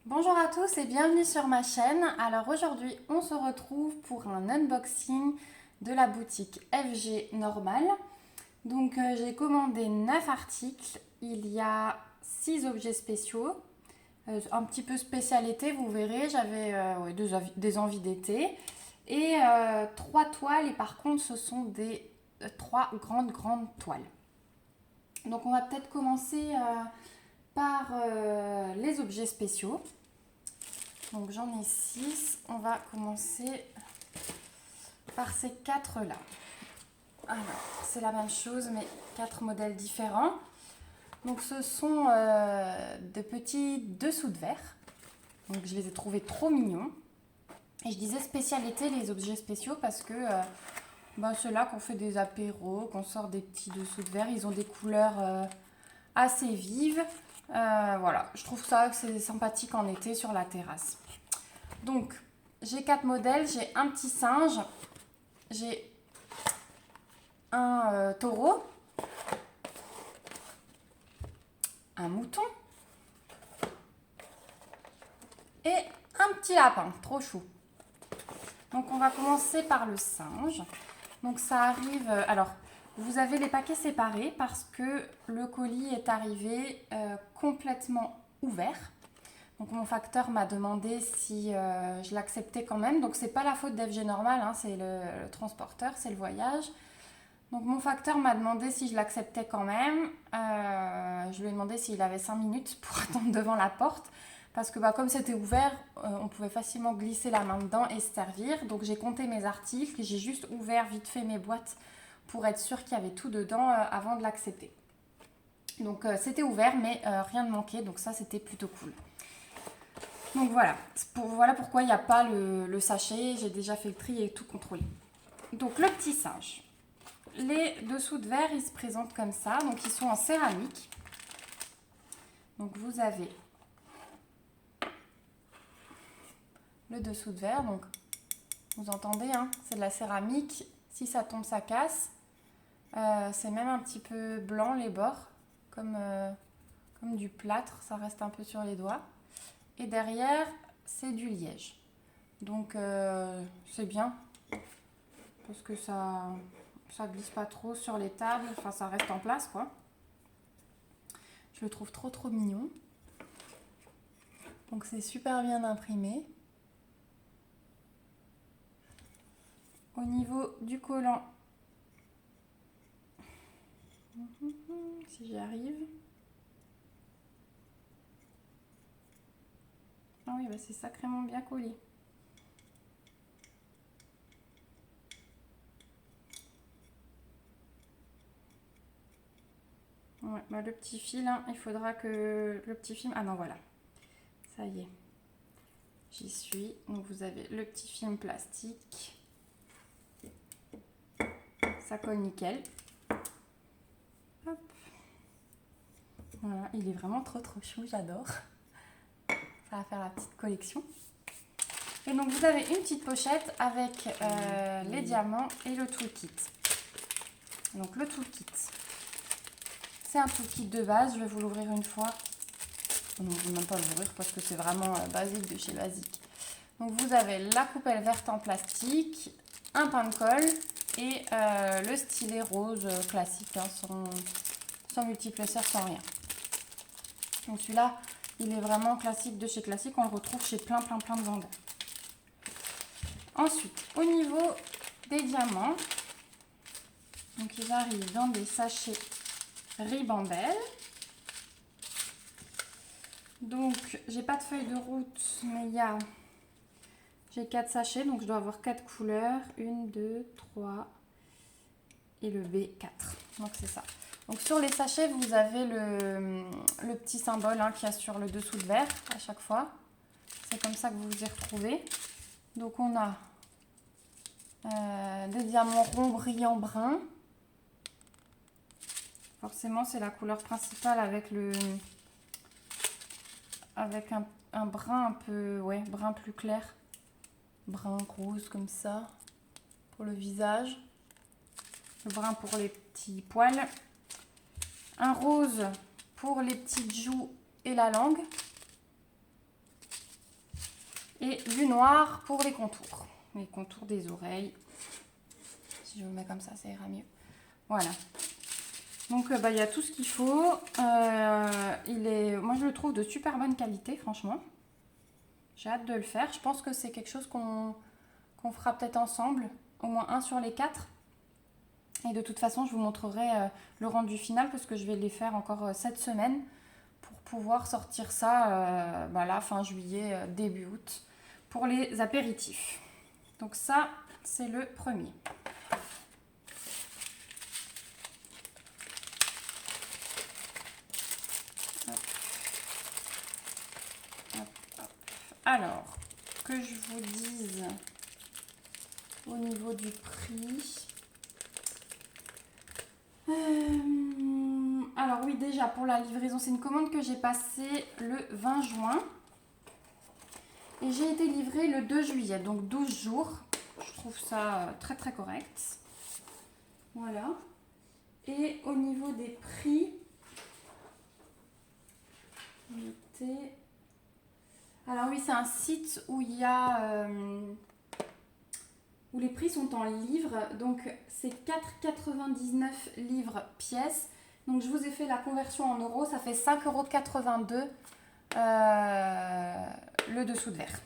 Bonjour à tous et bienvenue sur ma chaîne. Alors aujourd'hui on se retrouve pour un unboxing de la boutique FG Normal. Donc j'ai commandé 9 articles, il y a 6 objets spéciaux, un petit peu spécialité vous verrez, j'avais des envies d'été et 3 toiles et par contre ce sont des 3 grandes toiles. Donc on va peut-être commencer par les objets spéciaux. Donc j'en ai 6. On va commencer par ces 4 là. Alors c'est la même chose mais 4 modèles différents. Donc ce sont de petits dessous de verre. Donc je les ai trouvés trop mignons. Et je disais spécialité les objets spéciaux parce que c'est là qu'on fait des apéros, qu'on sort des petits dessous de verre. Ils ont des couleurs assez vives. Voilà, je trouve ça que c'est sympathique en été sur la terrasse. Donc, j'ai 4 modèles. J'ai un petit singe, j'ai un taureau, un mouton et un petit lapin, trop chou. Donc, on va commencer par le singe. Donc, ça arrive... alors, vous avez les paquets séparés parce que le colis est arrivé complètement ouvert. Donc mon facteur m'a demandé si je l'acceptais quand même. Donc c'est pas la faute d'FG Normal, hein, c'est le transporteur, c'est le voyage. Donc mon facteur m'a demandé si je l'acceptais quand même. Je lui ai demandé s'il avait 5 minutes pour attendre devant la porte. Parce que comme c'était ouvert, on pouvait facilement glisser la main dedans et se servir. Donc j'ai compté mes articles, j'ai juste ouvert vite fait mes boîtes pour être sûre qu'il y avait tout dedans avant de l'accepter. Donc c'était ouvert mais rien ne manquait, donc ça c'était plutôt cool. Donc voilà, voilà pourquoi il n'y a pas le sachet, j'ai déjà fait le tri et tout contrôlé. Donc le petit singe. Les dessous de verre, ils se présentent comme ça, donc ils sont en céramique. Donc vous avez le dessous de verre, donc vous entendez, hein, c'est de la céramique, si ça tombe ça casse. C'est même un petit peu blanc les bords, comme du plâtre, ça reste un peu sur les doigts. Et derrière, c'est du liège. Donc c'est bien, parce que ça glisse pas trop sur les tables, enfin ça reste en place quoi. Je le trouve trop mignon. Donc c'est super bien imprimé. Au niveau du collant, si j'y arrive. Ah oui, c'est sacrément bien collé. Ouais, le petit fil, hein, il faudra que le petit film... Ah non, voilà. Ça y est. J'y suis. Donc vous avez le petit film plastique. Ça colle nickel. Hop. Voilà, il est vraiment trop chou, j'adore. Ça va faire la petite collection. Et donc vous avez une petite pochette avec les diamants et le toolkit. Donc le toolkit, c'est un toolkit de base, je vais vous l'ouvrir une fois. Non, je ne vais même pas l'ouvrir parce que c'est vraiment basique de chez Basique. Donc vous avez la coupelle verte en plastique, un pain de colle et le stylet rose classique, hein, sans multiple serre, sans rien. Donc celui-là, il est vraiment classique de chez Classique, on le retrouve chez plein de vendeurs. Ensuite, au niveau des diamants, donc ils arrivent dans des sachets ribambelle. Donc j'ai pas de feuille de route, mais j'ai 4 sachets, donc je dois avoir 4 couleurs. 1, 2, 3 et le B4. Donc c'est ça. Donc sur les sachets, vous avez le petit symbole qu'il y a sur le dessous de verre à chaque fois. C'est comme ça que vous vous y retrouvez. Donc on a des diamants ronds brillants bruns. Forcément, c'est la couleur principale avec un brun un peu, brun plus clair. Brun rose comme ça pour le visage. le brun pour les petits poils, un rose pour les petites joues et la langue, et du noir pour les contours des oreilles. Si je le mets comme ça ira mieux. Voilà. Donc il y a tout ce qu'il faut. Moi je le trouve de super bonne qualité, franchement. J'ai hâte de le faire. Je pense que c'est quelque chose qu'on fera peut-être ensemble, au moins un sur les 4. Et de toute façon, je vous montrerai le rendu final parce que je vais les faire encore cette semaine pour pouvoir sortir ça là, fin juillet, début août, pour les apéritifs. Donc ça, c'est le premier. Alors, que je vous dise au niveau du prix. Alors oui, déjà pour la livraison, c'est une commande que j'ai passée le 20 juin. Et j'ai été livrée le 2 juillet, donc 12 jours. Je trouve ça très très correct. Voilà. Et au niveau des prix, alors oui, c'est un site où il y a où les prix sont en livres. Donc c'est 4,99 livres pièce. Donc je vous ai fait la conversion en euros, ça fait 5,82 € le dessous de verre.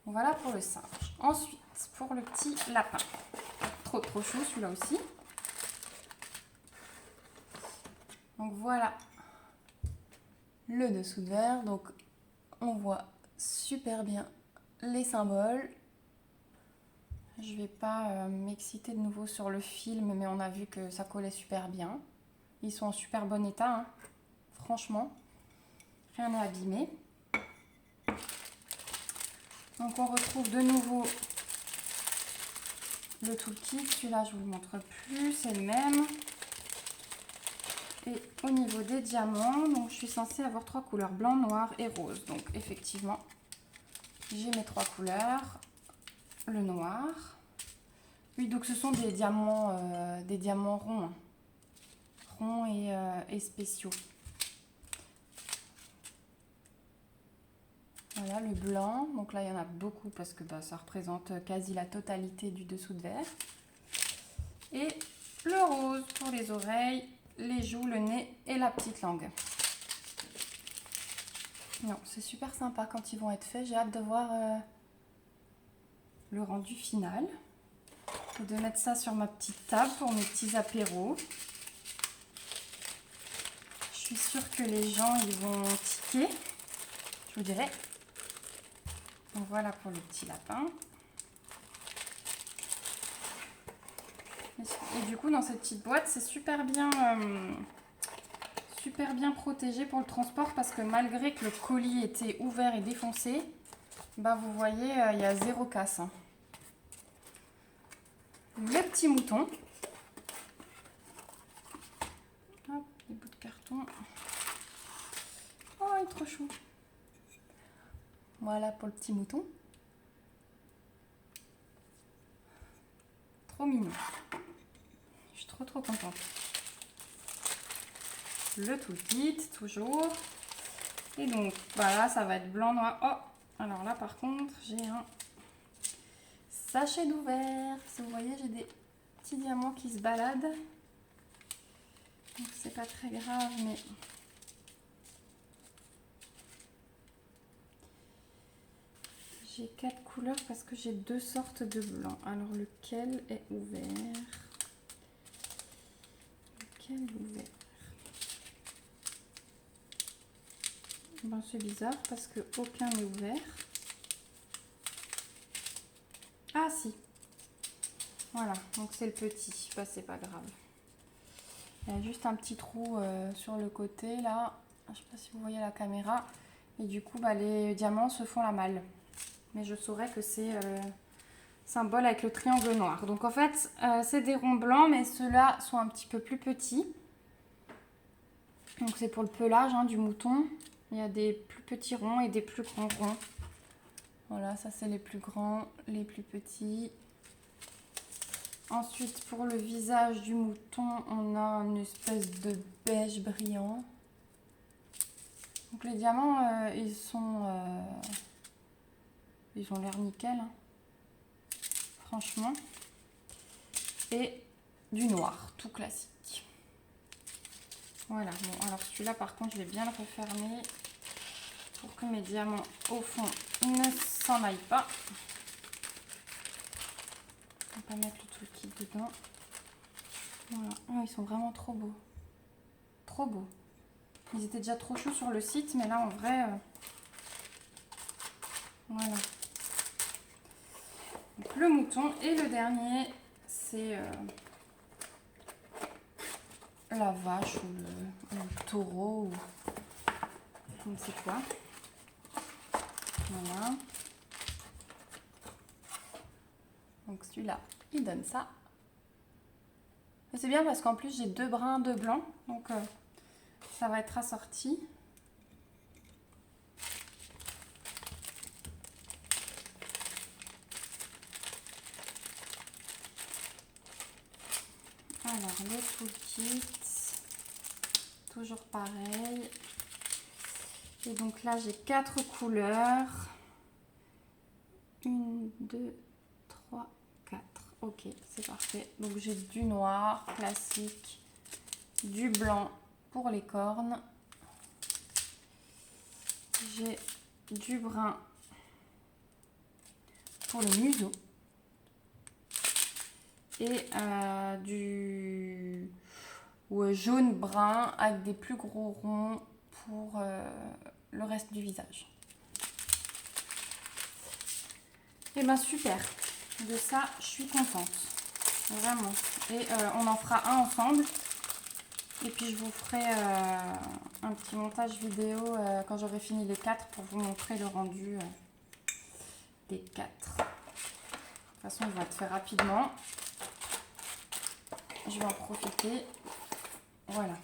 Voilà pour le singe. Ensuite, pour le petit lapin. Trop chou celui-là aussi. Donc voilà le dessous de verre. Donc on voit super bien les symboles. Je ne vais pas m'exciter de nouveau sur le film, mais on a vu que ça collait super bien. Ils sont en super bon état, hein. Franchement. Rien à abîmer. Donc on retrouve de nouveau le toolkit. Celui-là, je ne vous le montre plus, c'est le même. Et au niveau des diamants, donc je suis censée avoir 3 couleurs, blanc, noir et rose. Donc effectivement, j'ai mes 3 couleurs. Le noir. Oui, donc ce sont des diamants ronds. Hein. Ronds et spéciaux. Voilà, le blanc. Donc là, il y en a beaucoup parce que ça représente quasi la totalité du dessous de verre. Et le rose pour les oreilles, les joues, le nez et la petite langue. Non, c'est super sympa quand ils vont être faits. J'ai hâte de voir le rendu final. Et de mettre ça sur ma petite table pour mes petits apéros. Je suis sûre que les gens ils vont tiquer. Je vous dirai. Donc voilà pour le petit lapin. Et du coup, dans cette petite boîte, c'est super bien protégé pour le transport parce que malgré que le colis était ouvert et défoncé, vous voyez, il y a zéro casse. Hein. Le petit mouton. Hop, les bouts de carton. Oh, il est trop chou. Voilà pour le petit mouton. Trop mignon. Je suis trop contente. Le toolkit, toujours. Et donc, voilà, ça va être blanc, noir. Oh, alors là, par contre, j'ai un sachet d'ouvert. Si vous voyez, j'ai des petits diamants qui se baladent. Donc, c'est pas très grave, mais... J'ai 4 couleurs parce que j'ai 2 sortes de blanc. Alors, lequel est ouvert? Lequel est ouvert? C'est bizarre parce que aucun n'est ouvert. Ah si. Voilà, donc c'est le petit. C'est pas grave. Il y a juste un petit trou sur le côté là. Je sais pas si vous voyez la caméra. Et du coup, les diamants se font la malle. Mais je saurais que c'est symbole avec le triangle noir. Donc en fait, c'est des ronds blancs, mais ceux-là sont un petit peu plus petits. Donc c'est pour le pelage du mouton. Il y a des plus petits ronds et des plus grands ronds. Voilà, ça c'est les plus grands, les plus petits. Ensuite, pour le visage du mouton, on a une espèce de beige brillant. Donc les diamants, ils ont l'air nickel, hein, franchement. Et du noir, tout classique. Voilà, bon, alors celui-là, par contre, je vais bien le refermer pour que mes diamants, au fond, ne s'en aillent pas. On va pas mettre le tout kit dedans. Voilà, oh, ils sont vraiment trop beaux. Trop beaux. Ils étaient déjà trop chauds sur le site, mais là, en vrai, voilà. Donc, le mouton. Et le dernier, c'est la vache ou le taureau ou je ne sais quoi. Voilà. Donc celui-là, il donne ça. C'est bien parce qu'en plus j'ai 2 brins de blanc, donc ça va être assorti. Alors le toolkit, toujours pareil. Et donc là j'ai 4 couleurs. 1, 2, 3, 4. Ok, c'est parfait. Donc j'ai du noir classique, du blanc pour les cornes. J'ai du brun pour le museau. Et du jaune brun avec des plus gros ronds pour le reste du visage. Et ben super, de ça je suis contente, vraiment. Et on en fera un ensemble. Et puis je vous ferai un petit montage vidéo quand j'aurai fini les 4 pour vous montrer le rendu des 4. De toute façon, il va être fait rapidement. Je vais en profiter. Voilà.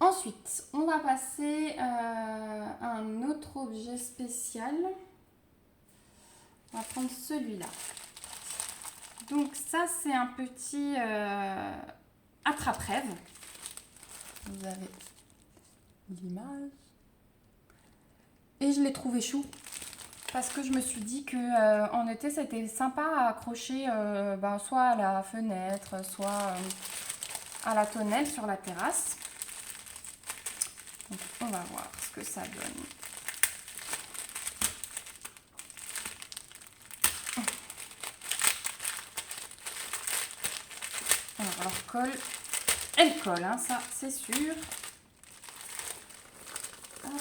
Ensuite, on va passer à un autre objet spécial. On va prendre celui-là. Donc ça, c'est un petit attrape-rêve. Vous avez l'image. Et je l'ai trouvé chou. Parce que je me suis dit que en été, c'était sympa à accrocher soit à la fenêtre, soit à la tonnelle sur la terrasse. Donc, on va voir ce que ça donne. Alors colle, elle colle, hein, ça c'est sûr. Hop.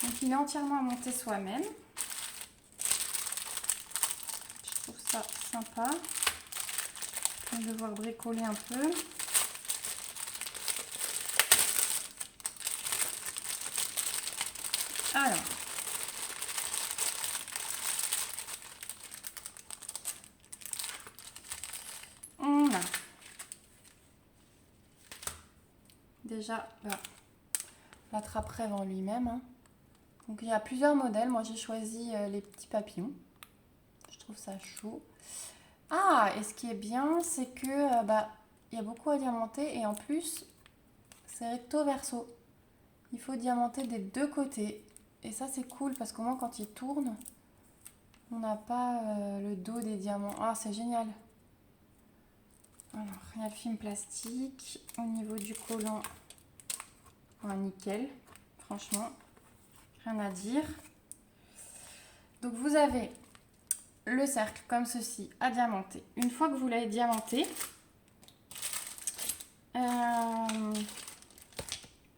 Donc il est entièrement à monter soi-même. Je trouve ça sympa. On va devoir bricoler un peu. Alors. On a déjà l'attrape-rêve en lui-même. Hein. Donc il y a plusieurs modèles. Moi j'ai choisi les petits papillons. Je trouve ça chaud. Ah, et ce qui est bien, c'est que il y a beaucoup à diamanter et en plus c'est recto verso. Il faut diamanter des 2 côtés. Et ça c'est cool parce qu'au moins quand il tourne, on n'a pas le dos des diamants. Ah, c'est génial. Alors, il y a le film plastique. Au niveau du collant, nickel. Franchement, rien à dire. Donc vous avez le cercle comme ceci à diamanter. Une fois que vous l'avez diamanté,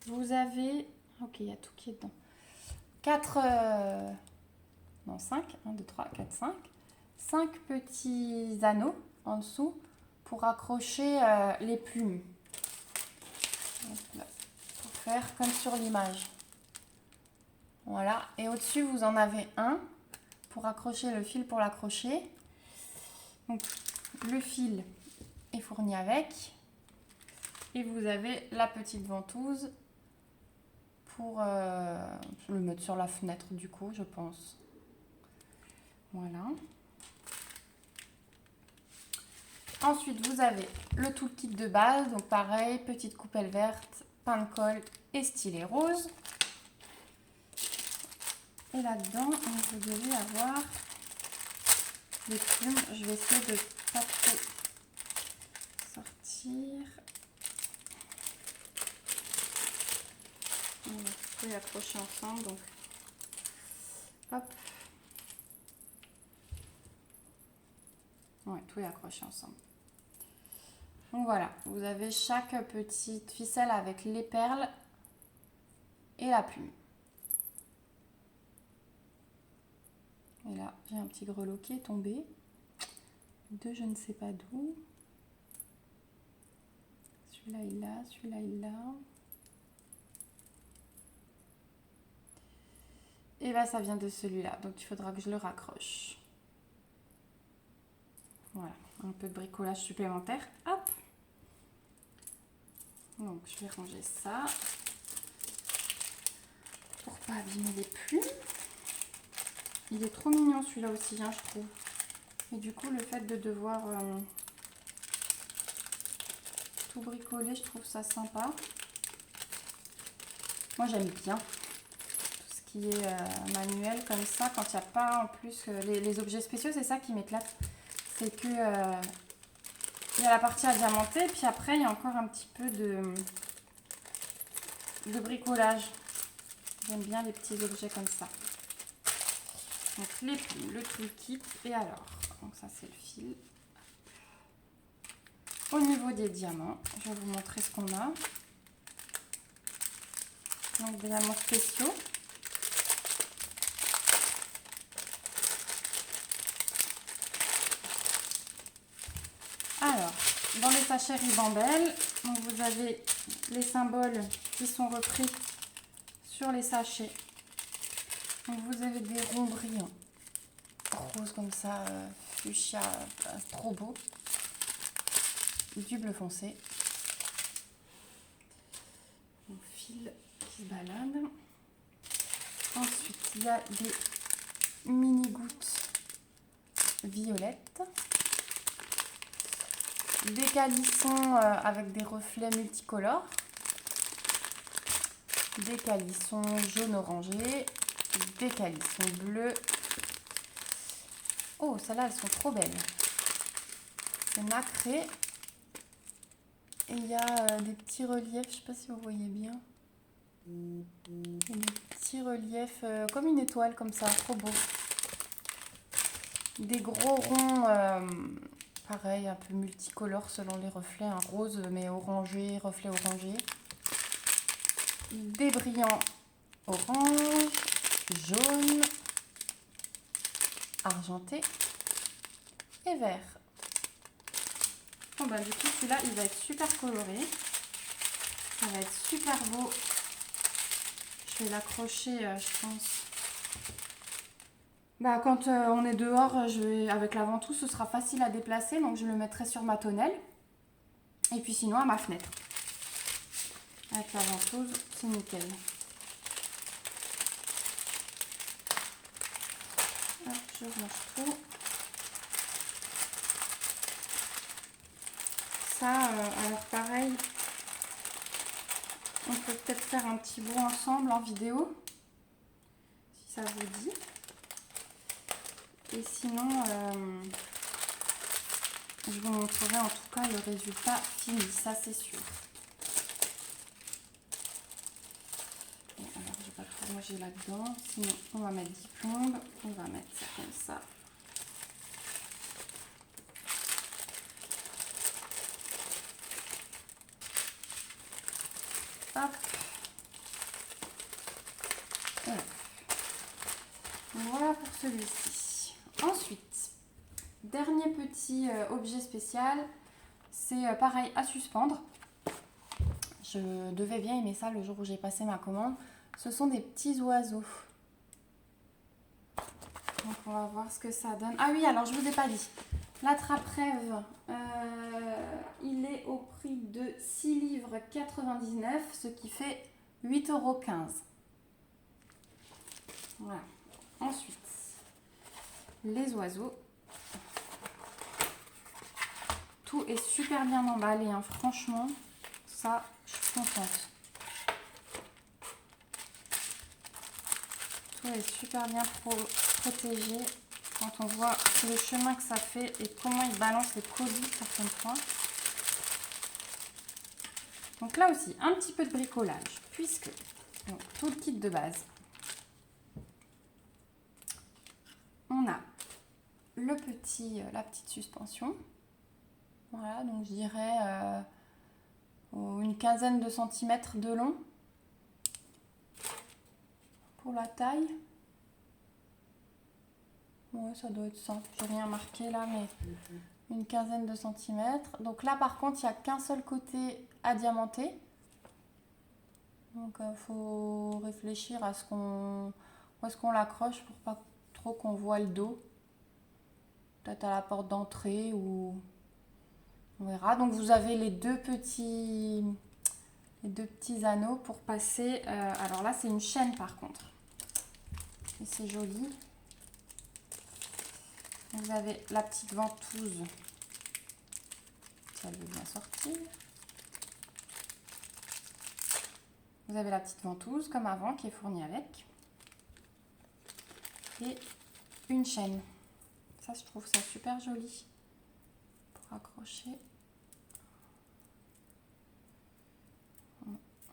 vous avez... Ok, il y a tout qui est dedans. 5, 1, 2, 3, 4, 5. 5 petits anneaux en dessous pour accrocher les plumes. Pour faire comme sur l'image. Voilà. Et au-dessus, vous en avez un pour accrocher le fil pour l'accrocher. Donc, le fil est fourni avec. Et vous avez la petite ventouse pour le mettre sur la fenêtre du coup, je pense. Voilà. Ensuite, vous avez le toolkit de base. Donc pareil, petite coupelle verte, pain de colle et stylet rose. Et là-dedans, vous devez avoir les plumes. Je vais essayer de pas trop sortir. On va tout accrocher ensemble. Donc, hop. Ouais, tout est accroché ensemble. Donc voilà, vous avez chaque petite ficelle avec les perles et la plume. Et là, j'ai un petit grelot qui est tombé de je ne sais pas d'où. Celui-là est là, celui-là est là. Et là, ça vient de celui-là, donc il faudra que je le raccroche. Voilà, un peu de bricolage supplémentaire. Hop. Donc, je vais ranger ça pour pas abîmer les plumes. Il est trop mignon celui-là aussi, hein, je trouve. Et du coup, le fait de devoir tout bricoler, je trouve ça sympa. Moi, j'aime bien tout ce qui est manuel comme ça. Quand il n'y a pas en plus les objets spéciaux, c'est ça qui m'éclate. C'est que il y a la partie à diamanter, et puis après, il y a encore un petit peu de bricolage. J'aime bien les petits objets comme ça. Donc les plumes, le toolkit, et alors, donc ça c'est le fil. Au niveau des diamants, je vais vous montrer ce qu'on a. Donc des diamants spéciaux. Alors, dans les sachets Ribambelle, donc vous avez les symboles qui sont repris sur les sachets. Donc vous avez des ronds brillants, rose comme ça, fuchsia, trop beau. Du bleu foncé. Mon fil qui se balade. Ensuite, il y a des mini gouttes violettes. Des calissons avec des reflets multicolores. Des calissons jaune orangé. Des calissons bleus. Oh, celles-là, elles sont trop belles. C'est nacré. Et il y a des petits reliefs, je ne sais pas si vous voyez bien. Des petits reliefs comme une étoile, comme ça, trop beau. Des gros ronds, pareil, un peu multicolores selon les reflets. Un rose, mais orangé, reflet orangé. Des brillants orange, jaune, argenté et vert. Bon bah du coup celui-là il va être super coloré. Ça va être super beau. Je vais l'accrocher je pense. Bah, quand on est dehors, avec la ventouse, ce sera facile à déplacer. Donc je le mettrai sur ma tonnelle. Et puis sinon à ma fenêtre. Avec la ventouse, c'est nickel. Hop, je range tout. Ça, alors pareil, on peut peut-être faire un petit bout ensemble en vidéo, si ça vous dit. Et sinon, je vous montrerai en tout cas le résultat fini, ça c'est sûr. Bon, alors je vais pas trop ronger là-dedans, sinon on va mettre 10 plombes, on va mettre ça comme ça. Hop. Voilà pour celui-ci. Ensuite, dernier petit objet spécial, c'est pareil à suspendre. Je devais bien aimer ça le jour où j'ai passé ma commande. Ce sont des petits oiseaux. Donc on va voir ce que ça donne. Ah oui, alors je vous ai pas dit. L'attrape-rêve, il est au prix de 6,99 livres, ce qui fait 8,15 €. Voilà. Ensuite, les oiseaux. Tout est super bien emballé, hein. Franchement, ça, je suis contente. Tout est super bien protégé. Quand on voit le chemin que ça fait et comment il balance les colis certaines fois. Donc là aussi, un petit peu de bricolage, puisque donc, tout le kit de base, on a la petite suspension. Voilà, donc je dirais une quinzaine de centimètres de long pour la taille. Ouais, ça doit être ça. J'ai rien marqué là, mais une quinzaine de centimètres. Donc là, par contre, il n'y a qu'un seul côté adiamanté. Donc, faut réfléchir à où est-ce qu'on l'accroche pour pas trop qu'on voit le dos. Peut-être à la porte d'entrée ou on verra. Donc, vous avez les deux petits anneaux pour passer. Alors là, c'est une chaîne par contre. Et c'est joli. Vous avez la petite ventouse. Ça veut bien sortir. Vous avez la petite ventouse comme avant qui est fournie avec. Et une chaîne. Ça, je trouve ça super joli pour accrocher.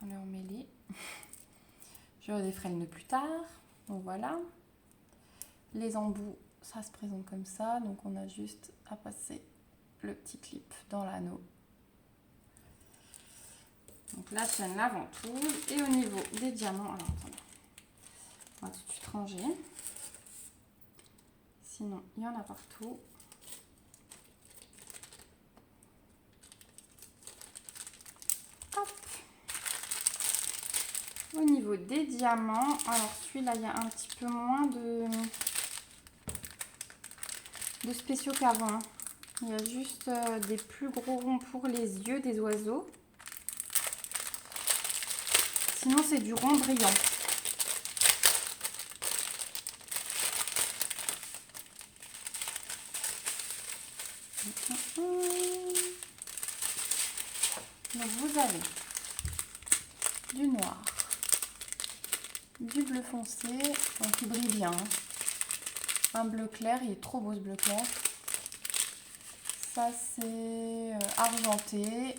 On est emmêlé. Je redéferai le nœud plus tard. Donc voilà. Les embouts, ça se présente comme ça. Donc on a juste à passer le petit clip dans l'anneau. Donc la chaîne, la ventouse. Et au niveau des diamants, alors attendez, on va tout de suite ranger. Sinon, il y en a partout. Hop. Au niveau des diamants, alors celui-là, il y a un petit peu moins de spéciaux qu'avant. Il y a juste des plus gros ronds pour les yeux des oiseaux. Sinon, c'est du rond brillant. Donc, vous avez du noir, du bleu foncé, donc il brille bien. Un bleu clair, il est trop beau ce bleu clair. Ça, c'est argenté.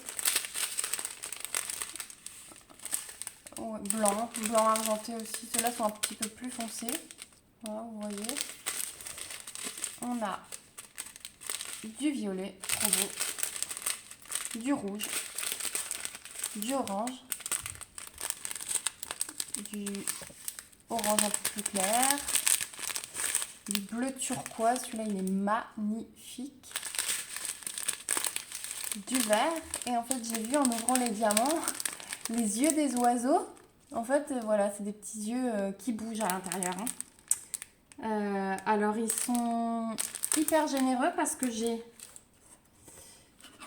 Ouais, blanc argenté aussi. Ceux-là sont un petit peu plus foncés. Voilà, vous voyez. On a du violet, trop beau. Du rouge. Du orange. Du orange un peu plus clair. Du bleu turquoise. Celui-là, il est magnifique. Du vert. Et en fait, j'ai vu en ouvrant les diamants les yeux des oiseaux. En fait, voilà, c'est des petits yeux qui bougent à l'intérieur. Hein. Alors, ils sont hyper généreux parce que j'ai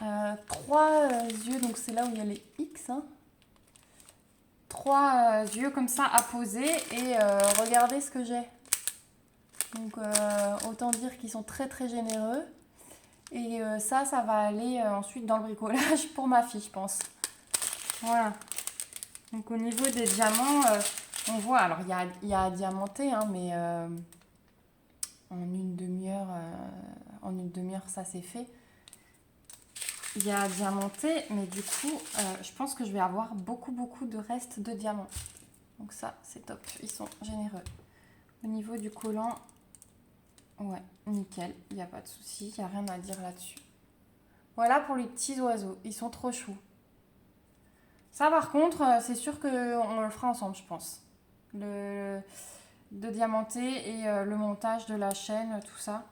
3 yeux. Donc, c'est là où il y a les X. Hein. 3 yeux comme ça à poser. Et regardez ce que j'ai. Donc, autant dire qu'ils sont très, très généreux. Et ça va aller ensuite dans le bricolage pour ma fille, je pense. Voilà. Donc au niveau des diamants, on voit, alors il y a à diamanter, hein, mais en une demi-heure, ça c'est fait. Il y a à diamanter, mais du coup, je pense que je vais avoir beaucoup de restes de diamants. Donc ça, c'est top, ils sont généreux. Au niveau du collant, ouais, nickel, il n'y a pas de souci, il n'y a rien à dire là-dessus. Voilà pour les petits oiseaux, ils sont trop choux. Ça par contre, c'est sûr qu'on le fera ensemble, je pense. De diamanter et le montage de la chaîne, tout ça.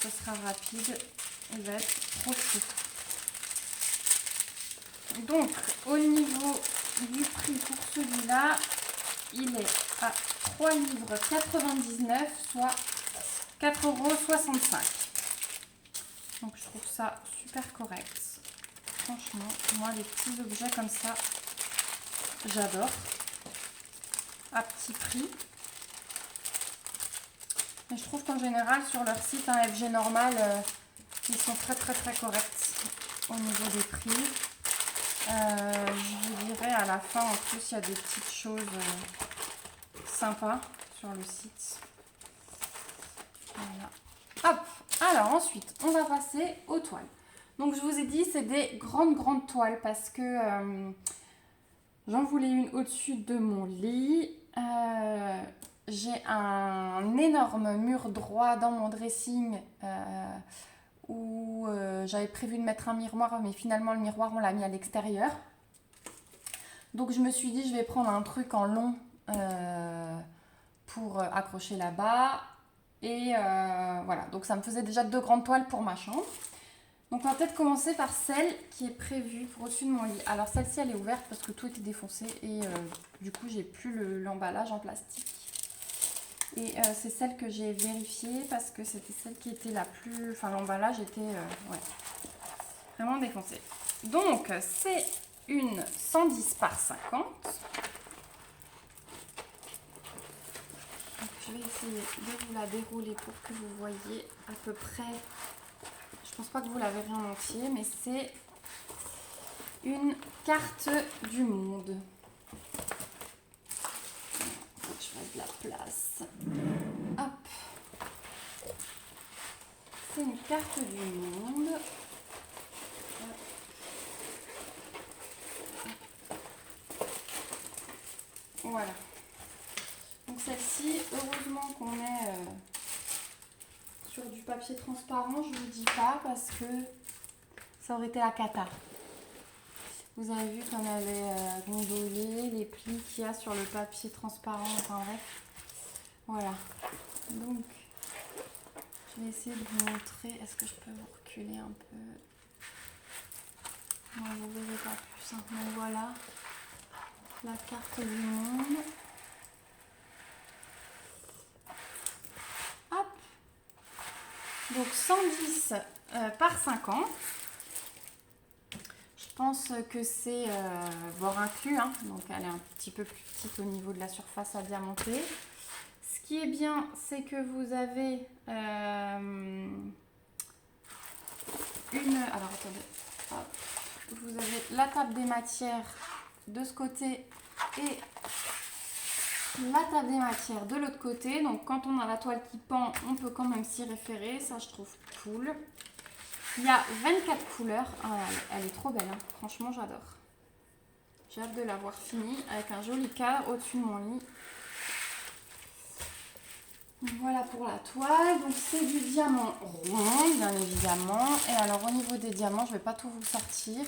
Ce sera rapide. Il va être trop chou. Donc, au niveau du prix pour celui-là, il est à 3,99 livres, soit 4,65 €. Donc, je trouve ça super correct. Franchement, moi, les petits objets comme ça, j'adore. À petit prix. Mais je trouve qu'en général, sur leur site, un FG normal, qui sont très corrects au niveau des prix. Je vous dirai à la fin, en plus, il y a des petites choses sympas sur le site. Voilà. Hop. Alors ensuite, on va passer aux toiles. Donc je vous ai dit, c'est des grandes toiles parce que j'en voulais une au-dessus de mon lit. J'ai un énorme mur droit dans mon dressing où j'avais prévu de mettre un miroir, mais finalement le miroir on l'a mis à l'extérieur. Donc je me suis dit je vais prendre un truc en long pour accrocher là-bas. Et voilà, donc ça me faisait déjà 2 grandes toiles pour ma chambre. Donc on va peut-être commencer par celle qui est prévue pour au-dessus de mon lit. Alors celle-ci elle est ouverte parce que tout était défoncé et du coup j'ai plus l'emballage en plastique. Et c'est celle que j'ai vérifiée parce que c'était celle qui était la plus... Enfin l'emballage était ouais, vraiment défoncé. Donc c'est une 110 par 50. Donc, je vais essayer de vous la dérouler pour que vous voyez à peu près... Je pense pas que vous la verrez en entier, mais c'est une carte du monde. Faut que je fasse de la place. Hop. C'est une carte du monde. Voilà. Donc celle-ci, heureusement qu'on est sur du papier transparent, je ne vous dis pas parce que ça aurait été la cata. Vous avez vu comme elle est gondolée, les plis qu'il y a sur le papier transparent, enfin bref. Voilà. Donc, je vais essayer de vous montrer. Est-ce que je peux vous reculer un peu? Non, vous ne verrez pas plus. Donc voilà la carte du monde. Hop. Donc 110 par 50. Je pense que c'est bord inclus, hein, donc elle est un petit peu plus petite au niveau de la surface à diamanter. Ce qui est bien, c'est que vous avez alors attendez, hop, vous avez la table des matières de ce côté et la table des matières de l'autre côté. Donc quand on a la toile qui pend, on peut quand même s'y référer, ça je trouve cool. Il y a 24 couleurs. Ah, elle est trop belle, hein. Franchement j'adore. J'ai hâte de l'avoir finie avec un joli cadre au-dessus de mon lit. Voilà pour la toile. Donc c'est du diamant rond, bien évidemment. Et alors au niveau des diamants, je ne vais pas tout vous sortir,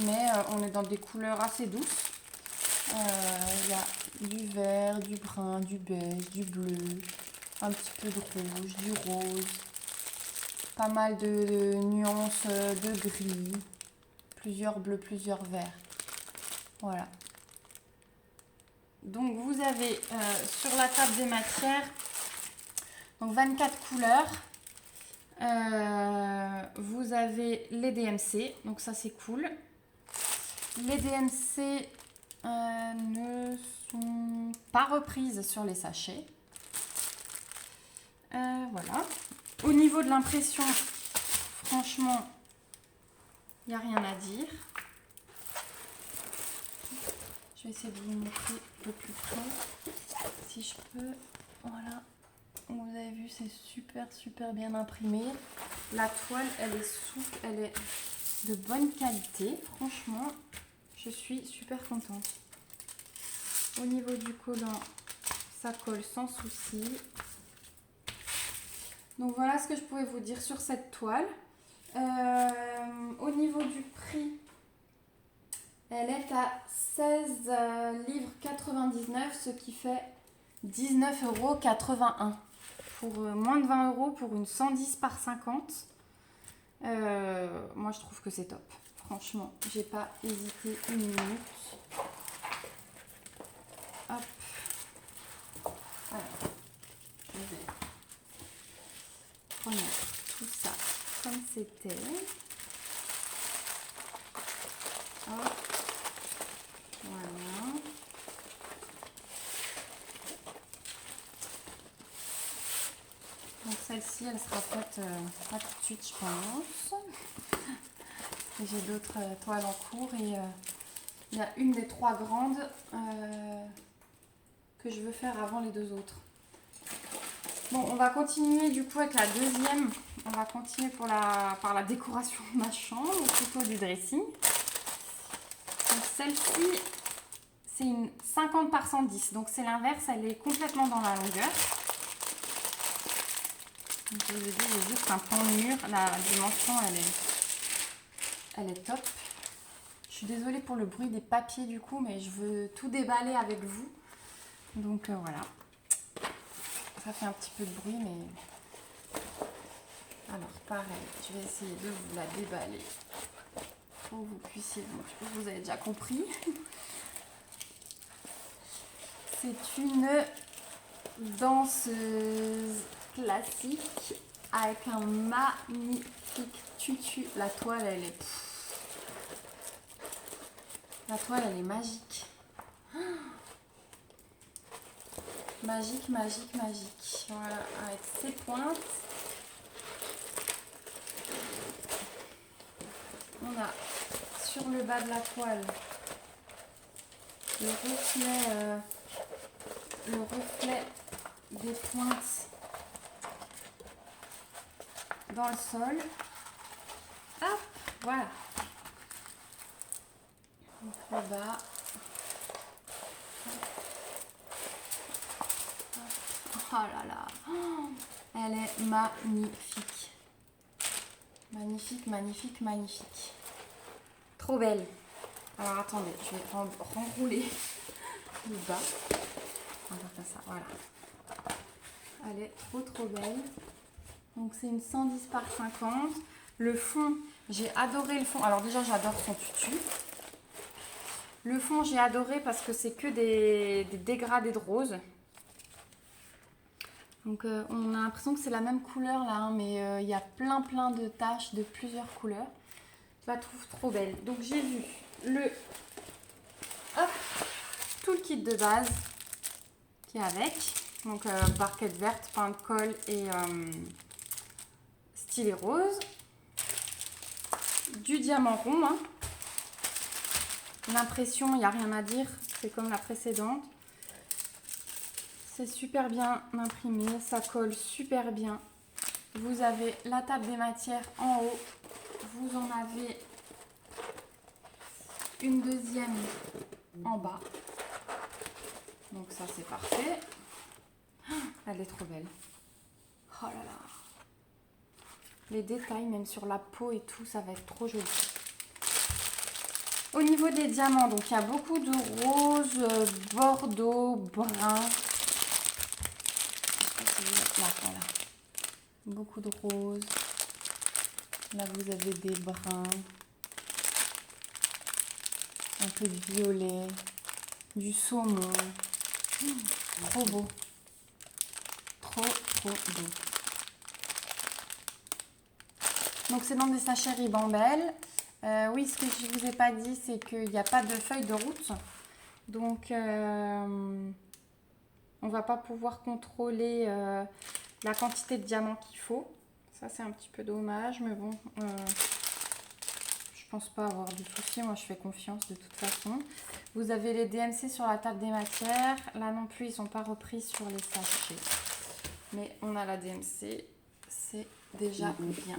mais on est dans des couleurs assez douces. Il y a du vert, du brun, du beige, du bleu, un petit peu de rouge, du rose. Pas mal de nuances de gris, plusieurs bleus, plusieurs verts. Voilà. Donc vous avez sur la table des matières donc 24 couleurs. Vous avez les DMC, donc ça c'est cool. Les DMC ne sont pas reprises sur les sachets. Voilà. Au niveau de l'impression, franchement, il n'y a rien à dire. Je vais essayer de vous montrer de plus près, si je peux. Voilà. Vous avez vu, c'est super bien imprimé. La toile, elle est souple, elle est de bonne qualité. Franchement, je suis super contente. Au niveau du collant, ça colle sans souci. Donc voilà ce que je pouvais vous dire sur cette toile. Au niveau du prix, elle est à 16 livres 99, ce qui fait 19,81 €. Pour moins de 20 € pour une 110 par 50. Moi je trouve que c'est top. Franchement, j'ai pas hésité une minute. Hop. Alors, je vais remettre tout ça comme c'était. Hop. Voilà. Donc celle-ci, elle sera faite pas tout de suite, je pense. Et j'ai d'autres toiles en cours et il y a une des 3 grandes que je veux faire avant les 2 autres. Bon, on va continuer du coup avec la deuxième. On va continuer par la décoration de ma chambre, ou plutôt du dressing. Donc celle-ci, c'est une 50 par 110. Donc c'est l'inverse, elle est complètement dans la longueur. Donc, je vous ai dit, j'ai juste un plan de mur. La dimension, elle est top. Je suis désolée pour le bruit des papiers du coup, mais je veux tout déballer avec vous. Donc voilà. Ça fait un petit peu de bruit, mais... Alors, pareil, je vais essayer de vous la déballer pour que vous puissiez... Bon, je pense que vous avez déjà compris. C'est une danseuse classique avec un magnifique tutu. La toile, elle est... La toile, elle est magique. Magique, magique, magique. Voilà, avec ses pointes. On a sur le bas de la toile le reflet des pointes dans le sol. Hop, voilà. Donc le bas. Oh là là, elle est magnifique. Magnifique, magnifique, magnifique. Trop belle. Alors attendez, je vais renrouler le bas. On va faire ça, voilà. Elle est trop belle. Donc c'est une 110 par 50. Le fond, j'ai adoré le fond. Alors déjà, j'adore son tutu. Le fond, j'ai adoré parce que c'est que des dégradés de rose. Donc on a l'impression que c'est la même couleur là, hein, mais il y a plein de taches de plusieurs couleurs. Je la trouve trop belle. Donc j'ai vu tout le kit de base qui est avec. Donc barquette verte, pain de colle et stylet rose. Du diamant rond. Hein. L'impression, il n'y a rien à dire, c'est comme la précédente. C'est super bien imprimé, ça colle super bien. Vous avez la table des matières en haut. Vous en avez une deuxième en bas. Donc ça c'est parfait. Elle est trop belle. Oh là là. Les détails même sur la peau et tout, ça va être trop joli. Au niveau des diamants, donc il y a beaucoup de rose, bordeaux, brun. Là, voilà. Beaucoup de rose. Là, vous avez des bruns. Un peu de violet. Du saumon. Trop beau. Trop beau. Donc, c'est dans des sachets Ribambelle. Oui, ce que je ne vous ai pas dit, c'est qu'il n'y a pas de feuille de route. Donc, on ne va pas pouvoir contrôler la quantité de diamants qu'il faut. Ça, c'est un petit peu dommage, mais bon, je pense pas avoir de soucis. Moi, je fais confiance de toute façon. Vous avez les DMC sur la table des matières. Là non plus, ils ne sont pas repris sur les sachets. Mais on a la DMC. C'est déjà bien.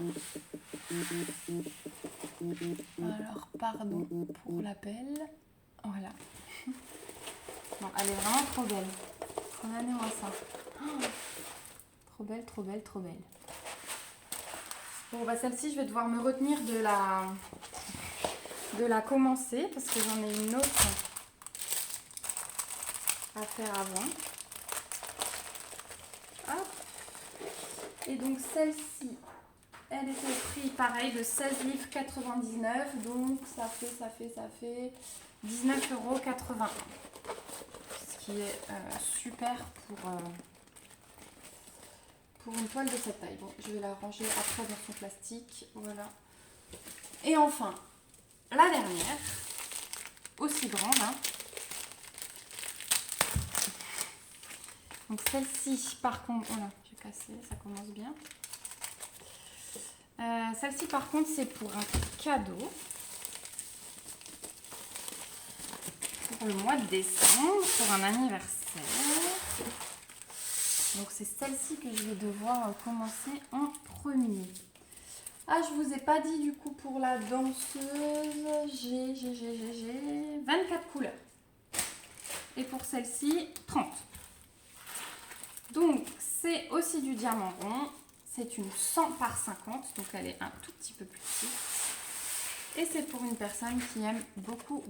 Alors, pardon pour l'appel. Voilà. Bon, elle est vraiment trop belle. Regardez-moi ça. Oh, trop belle, trop belle, trop belle. Bon, bah celle-ci, je vais devoir me retenir de la commencer parce que j'en ai une autre à faire avant. Hop. Et donc celle-ci, elle était au prix pareil de 16,99 livres. Donc ça fait 19,81 €. Ce qui est super pour une toile de cette taille. Bon, je vais la ranger après dans son plastique. Voilà. Et enfin, la dernière, aussi grande. Hein. Donc celle-ci, par contre, voilà, j'ai casser, ça commence bien. Celle-ci par contre c'est pour un cadeau. Pour le mois de décembre, pour un anniversaire. Donc c'est celle-ci que je vais devoir commencer en premier. Ah, je vous ai pas dit du coup pour la danseuse, j'ai 24 couleurs. Et pour celle-ci, 30. Donc c'est aussi du diamant rond. C'est une 100 par 50, donc elle est un tout petit peu plus petite. Et c'est pour une personne qui aime beaucoup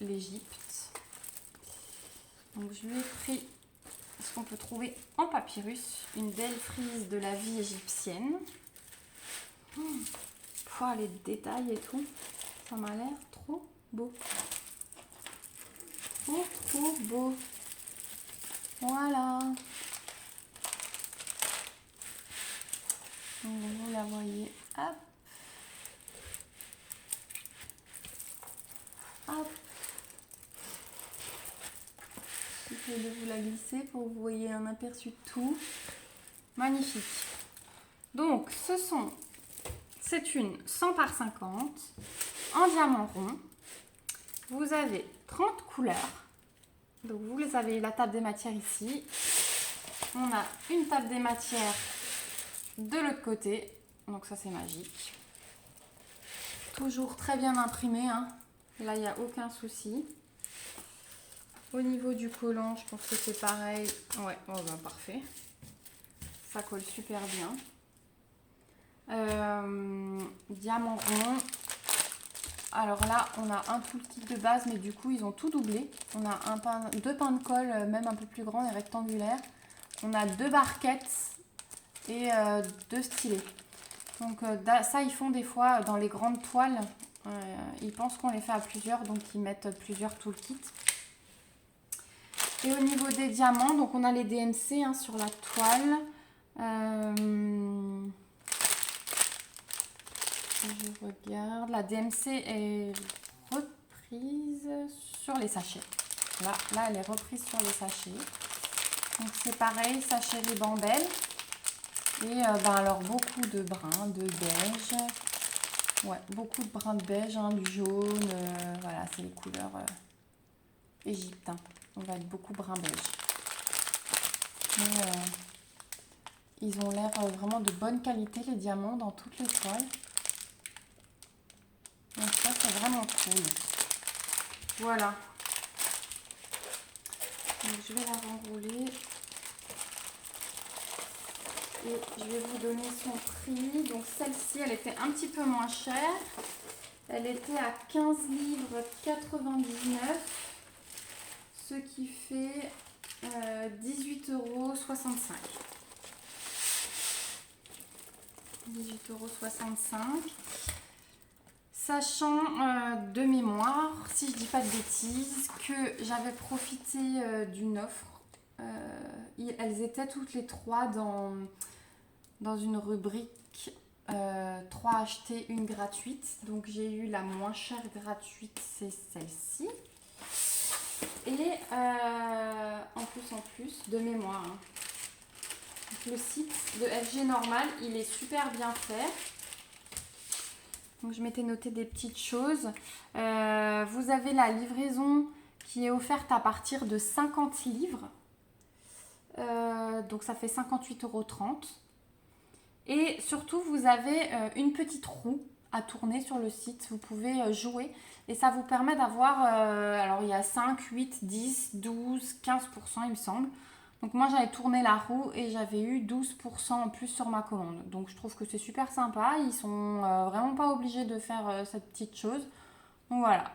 l'Égypte. Donc je lui ai pris ce qu'on peut trouver en papyrus, une belle frise de la vie égyptienne. Les détails et tout, ça m'a l'air trop beau. Trop beau. Voilà. Donc, vous la voyez. Hop. Hop. J'essaie de vous la glisser pour que vous voyez un aperçu de tout. Magnifique. Donc, c'est une 100 par 50 en diamant rond. Vous avez 30 couleurs. Donc, vous les avez la table des matières ici. On a une table des matières de l'autre côté. Donc, ça, c'est magique. Toujours très bien imprimé, hein. Là, il n'y a aucun souci. Au niveau du collant, je pense que c'est pareil. Ouais, oh ben, parfait. Ça colle super bien. Diamant rond. Alors là, on a un tout petit de base, mais du coup, ils ont tout doublé. On a deux pains de colle, même un peu plus grands et rectangulaires. On a 2 barquettes et 2 stylets. Donc ça, ils font des fois dans les grandes toiles. Ils pensent qu'on les fait à plusieurs, donc ils mettent plusieurs toolkits. Et au niveau des diamants, donc on a les DMC hein, sur la toile. Je regarde. La DMC est reprise sur les sachets. Là, elle est reprise sur les sachets. Donc c'est pareil, sachet ribambelle. Et alors beaucoup de brins, de beige. Ouais, beaucoup de brins de beige, hein, du jaune. Voilà, c'est les couleurs Égypte. Hein. On va être beaucoup brun beige. Mais ils ont l'air vraiment de bonne qualité, les diamants, dans toutes les toiles. Donc ça, c'est vraiment cool. Voilà. Donc je vais la renrouler. Et je vais vous donner son prix. Donc celle-ci, elle était un petit peu moins chère. Elle était à 15 livres 99. Ce qui fait 18,65 €. 18,65 €. Sachant de mémoire, si je dis pas de bêtises, que j'avais profité d'une offre. Elles étaient toutes les 3 dans une rubrique 3 achetées, 1 gratuite. Donc j'ai eu la moins chère gratuite, c'est celle-ci. Et en plus, de mémoire. Hein. Donc, le site de FG Normal, il est super bien fait. Donc je m'étais noté des petites choses. Vous avez la livraison qui est offerte à partir de 50 livres. Donc ça fait 58,30 €. Et surtout, vous avez une petite roue à tourner sur le site. Vous pouvez jouer et ça vous permet d'avoir, alors il y a 5, 8, 10, 12, 15% il me semble. Donc moi j'avais tourné la roue et j'avais eu 12% en plus sur ma commande. Donc je trouve que c'est super sympa. Ils sont vraiment pas obligés de faire cette petite chose. Donc voilà.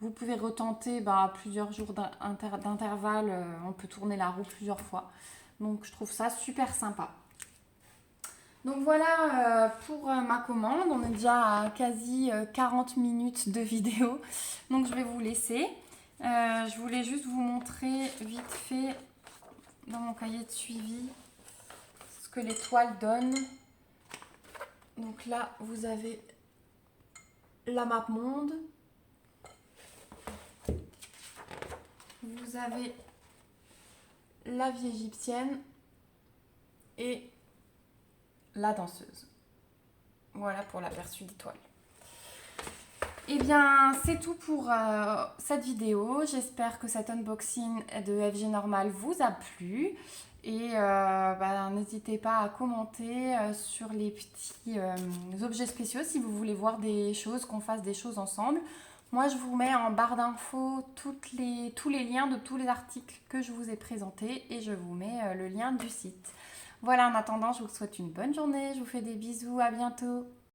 Vous pouvez retenter plusieurs jours d'intervalle. On peut tourner la roue plusieurs fois. Donc je trouve ça super sympa. Donc voilà pour ma commande. On est déjà à quasi 40 minutes de vidéo. Donc je vais vous laisser. Je voulais juste vous montrer vite fait dans mon cahier de suivi ce que les toiles donnent. Donc là, vous avez la map monde. Vous avez la vie égyptienne. et la danseuse. Voilà pour l'aperçu des toiles. Et bien c'est tout pour cette vidéo. J'espère que cet unboxing de FG Normal vous a plu. Et n'hésitez pas à commenter sur les petits objets spéciaux si vous voulez voir des choses, qu'on fasse des choses ensemble. Moi je vous mets en barre d'infos tous les liens de tous les articles que je vous ai présentés et je vous mets le lien du site. Voilà, en attendant, je vous souhaite une bonne journée, je vous fais des bisous, à bientôt.